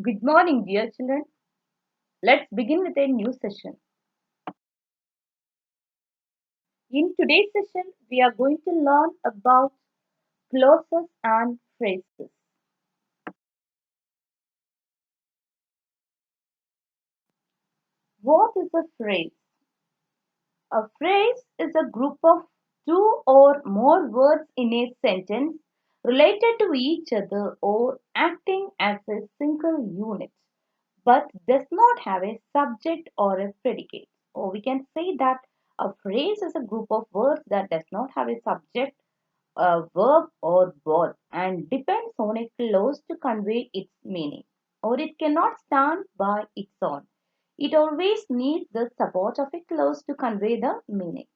Good morning, dear children. Let's begin with a new session. In today's session, we are going to learn about clauses and phrases. What is a phrase? A phrase is a group of two or more words in a sentence related to each other or acting as a single unit, but does not have a subject or a predicate. Or we can say that a phrase is a group of words that does not have a subject, a verb, or both, and depends on a clause to convey its meaning, or it cannot stand by its own. It always needs the support of a clause to convey the meaning.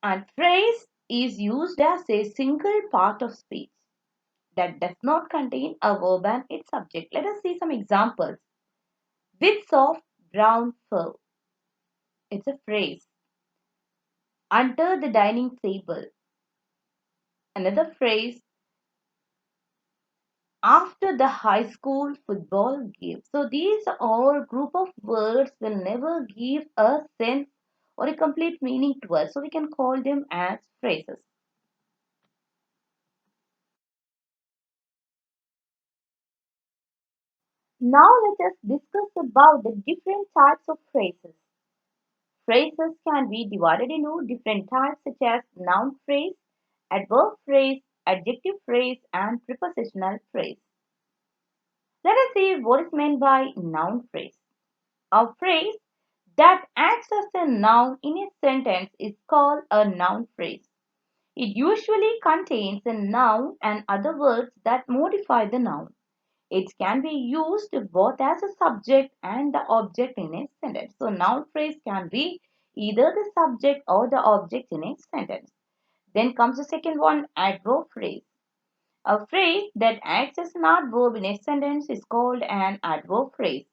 And phrase is used as a single part of speech that does not contain a verb and its subject. Let us see some examples. With soft brown fur. It's a phrase. Under the dining table. Another phrase. After the high school football game. So these all group of words will never give a sense or a complete meaning to us. So we can call them as phrases. Now let us discuss about the different types of phrases. Phrases can be divided into different types such as noun phrase, adverb phrase, adjective phrase, and prepositional phrase. Let us see what is meant by noun phrase. A phrase that acts as a noun in a sentence is called a noun phrase. It usually contains a noun and other words that modify the noun. It can be used both as a subject and the object in a sentence. So, noun phrase can be either the subject or the object in a sentence. Then comes the second one, adverb phrase. A phrase that acts as an adverb in a sentence is called an adverb phrase.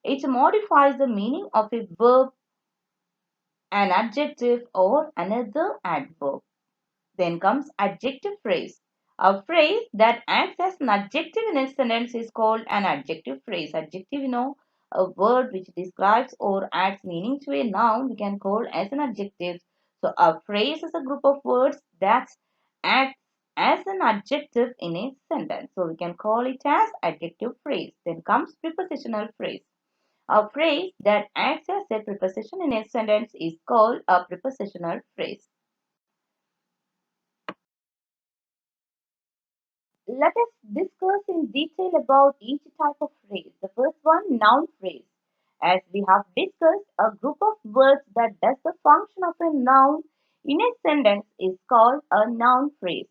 It modifies the meaning of a verb, an adjective, or another adverb. Then comes adjective phrase. A phrase that acts as an adjective in a sentence is called an adjective phrase. Adjective, a word which describes or adds meaning to a noun, we can call as an adjective. So a phrase is a group of words that act as an adjective in a sentence. So we can call it as adjective phrase. Then comes prepositional phrase. A phrase that acts as a preposition in a sentence is called a prepositional phrase. Let us discuss in detail about each type of phrase. The first one, noun phrase. As we have discussed, a group of words that does the function of a noun in a sentence is called a noun phrase.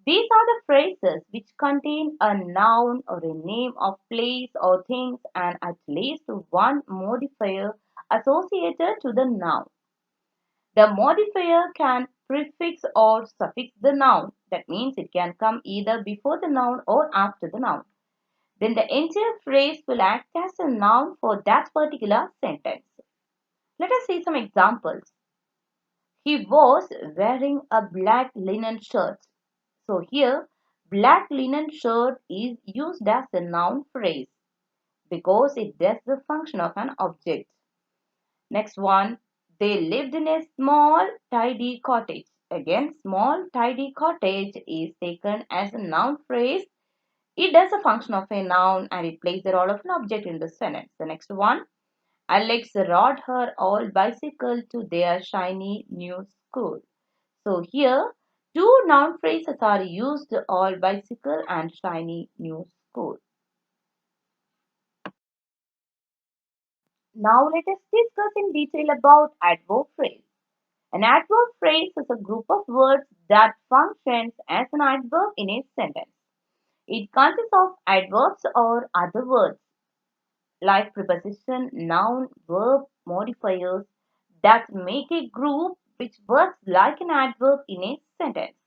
These are the phrases which contain a noun or a name of place or things and at least one modifier associated to the noun. The modifier can prefix or suffix the noun. That means it can come either before the noun or after the noun. Then the entire phrase will act as a noun for that particular sentence. Let us see some examples. He was wearing a black linen shirt. So here, black linen shirt is used as a noun phrase because it does the function of an object. Next one, they lived in a small tidy cottage. Again, small tidy cottage is taken as a noun phrase. It does a function of a noun and it plays the role of an object in the sentence. The next one, Alex rode her old bicycle to their shiny new school. So here, two noun phrases are used, all bicycle and shiny new school. Now let us discuss in detail about adverb phrase. An adverb phrase is a group of words that functions as an adverb in a sentence. It consists of adverbs or other words like preposition, noun, verb, modifiers that make a group which works like an adverb in a sentence.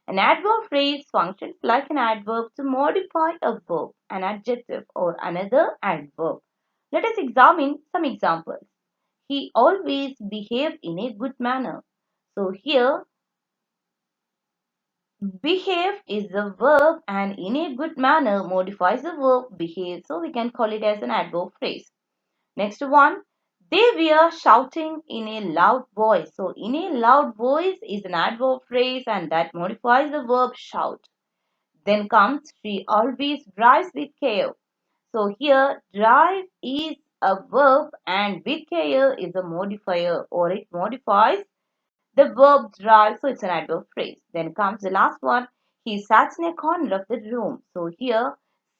An adverb phrase functions like an adverb to modify a verb, an adjective, or another adverb. Let us examine some examples. He always behaved in a good manner. So here Behave is a verb and in a good manner modifies the verb behave. So we can call it as an adverb phrase. Next one, they were shouting in a loud voice. So in a loud voice is an adverb phrase and that modifies the verb shout. Then comes she always drives with care. So here drive is a verb and with care is a modifier or it modifies the verb drive. So it's an adverb phrase. Then comes the last one. He sat in a corner of the room. So here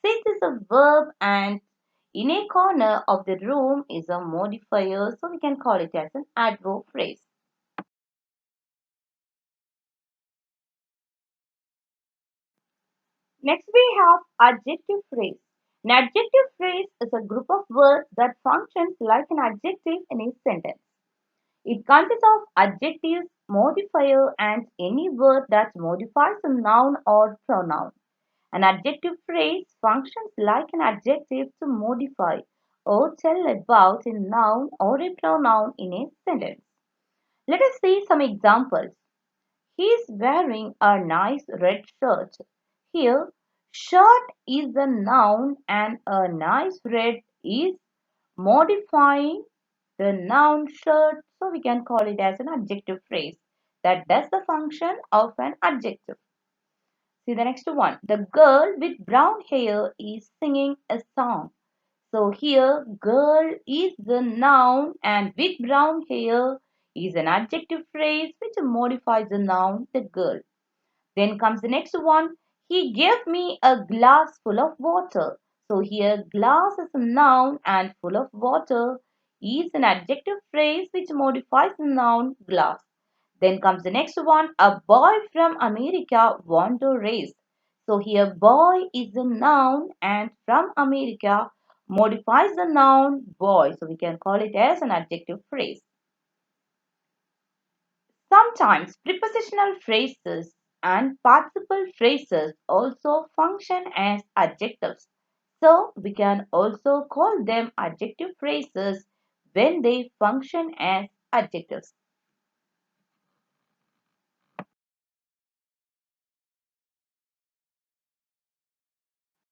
sit is a verb and in a corner of the room is a modifier. So we can call it as an adverb phrase. Next we have adjective phrase. An adjective phrase is a group of words that functions like an adjective in a sentence. It consists of adjectives, modifier, and any word that modifies a noun or pronoun. An adjective phrase functions like an adjective to modify or tell about a noun or a pronoun in a sentence. Let us see some examples. He is wearing a nice red shirt. Here, shirt is a noun and a nice red is modifying the noun shirt, so we can call it as an adjective phrase that does the function of an adjective. See the next one. The girl with brown hair is singing a song. So here girl is the noun and with brown hair is an adjective phrase which modifies the noun the girl. Then comes the next one. He gave me a glass full of water. So here glass is a noun and full of water is an adjective phrase which modifies the noun glass. Then comes the next one. A boy from America won the race. So here boy is a noun and from America modifies the noun boy. So we can call it as an adjective phrase. Sometimes prepositional phrases and participle phrases also function as adjectives. So we can also call them adjective phrases when they function as adjectives.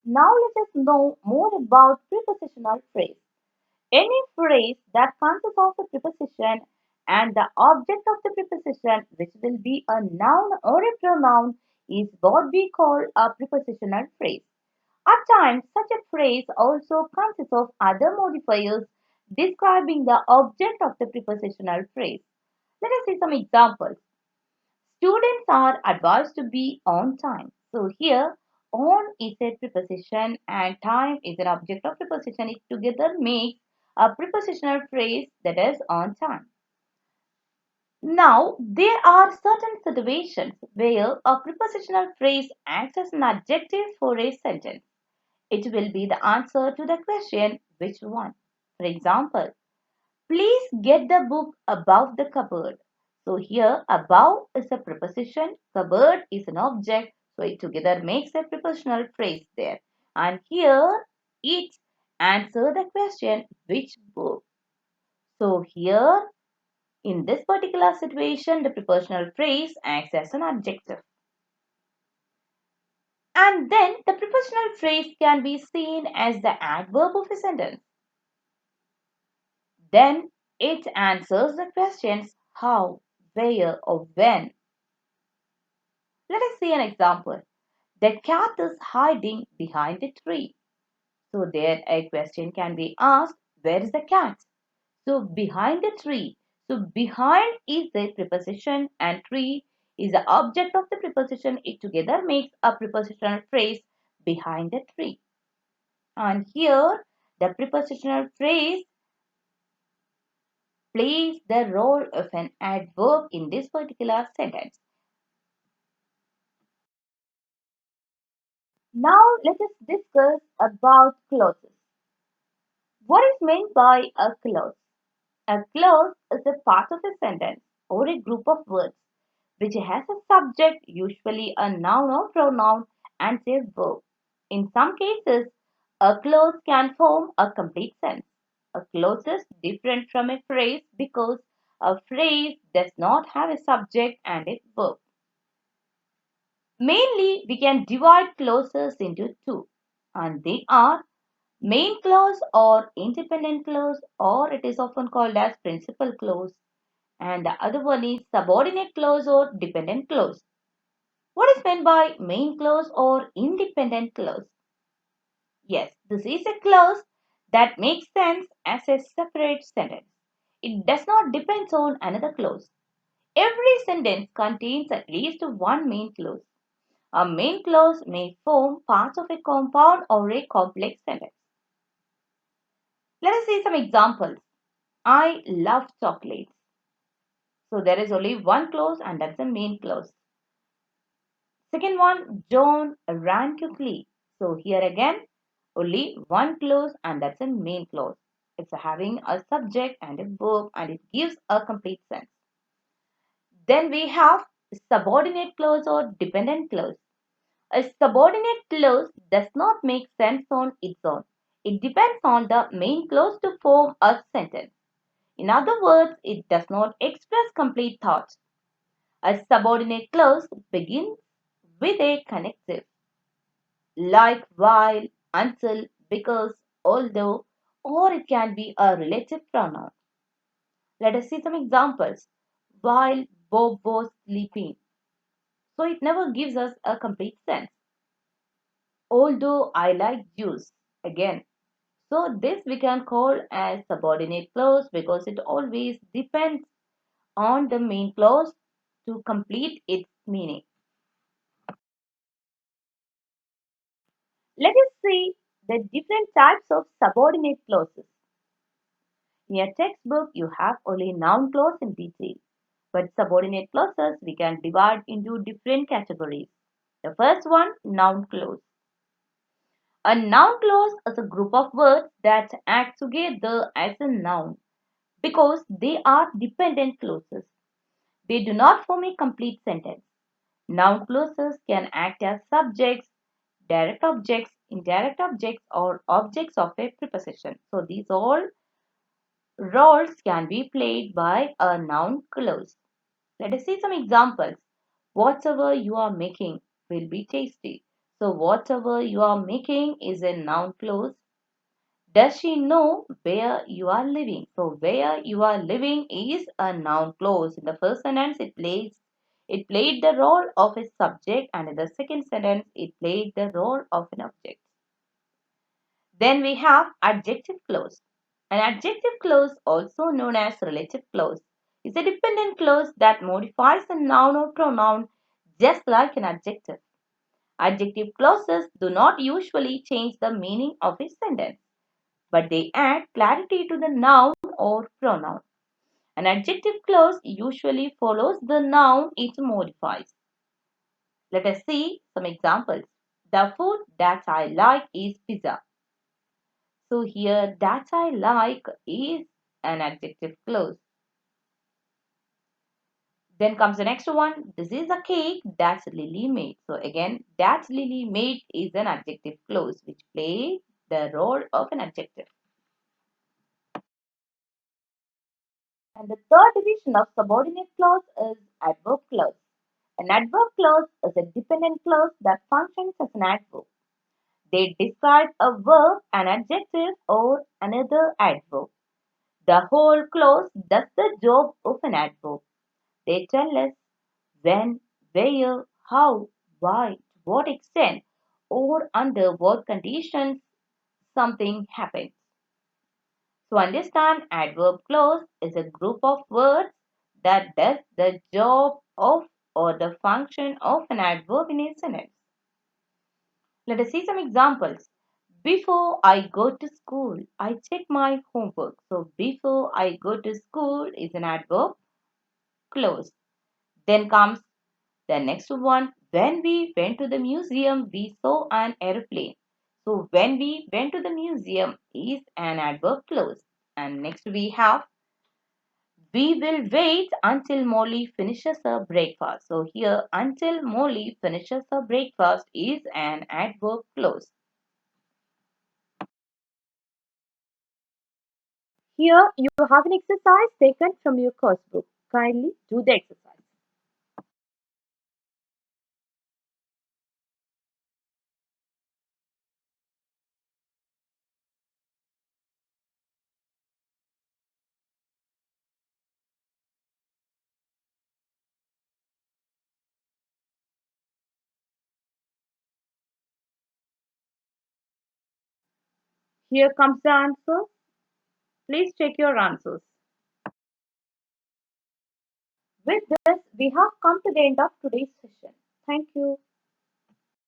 Now let us know more about prepositional phrase. Any phrase that consists of a preposition and the object of the preposition, which will be a noun or a pronoun, is what we call a prepositional phrase. At times, such a phrase also consists of other modifiers describing the object of the prepositional phrase. Let us see some examples. Students are advised to be on time. So here, on is a preposition and time is an object of preposition. It together makes a prepositional phrase that is on time. Now, there are certain situations where a prepositional phrase acts as an adjective for a sentence. It will be the answer to the question, which one? For example, please get the book above the cupboard. So here above is a preposition, cupboard is an object, so it together makes a prepositional phrase there. And here it answer the question, which book? So here in this particular situation, the prepositional phrase acts as an adjective. And then the prepositional phrase can be seen as the adverb of a sentence. Then it answers the questions how, where, or when. Let us see an example. The cat is hiding behind a tree. So there a question can be asked, where is the cat? So behind the tree. So behind is the preposition and tree is the object of the preposition. It together makes a prepositional phrase behind the tree. And here the prepositional phrase plays the role of an adverb in this particular sentence. Now let us discuss about clauses. What is meant by a clause? A clause is a part of a sentence or a group of words which has a subject, usually a noun or pronoun, and a verb. In some cases, a clause can form a complete sentence. A clause is different from a phrase because a phrase does not have a subject and a verb. Mainly, we can divide clauses into two, and they are main clause or independent clause, or it is often called as principal clause, and the other one is subordinate clause or dependent clause. What is meant by main clause or independent clause? Yes, this is a clause that makes sense as a separate sentence. It does not depend on another clause. Every sentence contains at least one main clause. A main clause may form part of a compound or a complex sentence. Let us see some examples. I love chocolates. So there is only one clause and that's the main clause. Second one, John ran quickly. So here again, only one clause and that's a main clause. It's having a subject and a verb and it gives a complete sense. Then we have subordinate clause or dependent clause. A subordinate clause does not make sense on its own. It depends on the main clause to form a sentence. In other words, it does not express complete thoughts. A subordinate clause begins with a connective, like while, until, because, although, or it can be a relative pronoun. Let us see some examples. While Bob was sleeping. So it never gives us a complete sense. Although I like juice. Again. So this we can call as subordinate clause because it always depends on the main clause to complete its meaning. Let us see the different types of subordinate clauses. In your textbook, you have only noun clause in detail, but subordinate clauses we can divide into different categories. The first one, noun clause. A noun clause is a group of words that act together as a noun because they are dependent clauses. They do not form a complete sentence. Noun clauses can act as subjects, direct objects, indirect objects, or objects of a preposition. So these all roles can be played by a noun clause. Let us see some examples. Whatever you are making will be tasty. So whatever you are making is a noun clause. Does she know where you are living? So where you are living is a noun clause. In the first sentence, it played the role of a subject, and in the second sentence, it played the role of an object. Then we have adjective clause. An adjective clause, also known as relative clause, is a dependent clause that modifies a noun or pronoun just like an adjective. Adjective clauses do not usually change the meaning of a sentence, but they add clarity to the noun or pronoun. An adjective clause usually follows the noun it modifies. Let us see some examples. The food that I like is pizza. So here that I like is an adjective clause. Then comes the next one. This is a cake that's Lily made. So again, that Lily made is an adjective clause which plays the role of an adjective. And the third division of subordinate clause is adverb clause. An adverb clause is a dependent clause that functions as an adverb. They describe a verb, an adjective, or another adverb. The whole clause does the job of an adverb. They tell us when, where, how, why, to what extent, or under what conditions something happens. To understand, adverb clause is a group of words that does the job of or the function of an adverb in a sentence. Let us see some examples. Before I go to school, I check my homework. So before I go to school is an adverb clause. Then comes the next one. When we went to the museum, we saw an aeroplane. So when we went to the museum is an adverb clause. And next we have we will wait until Molly finishes her breakfast. So here until Molly finishes her breakfast is an adverb clause. Here you have an exercise taken from your course book. Kindly do the exercise. Here comes the answer. Please check your answers. With this, we have come to the end of today's session. Thank you.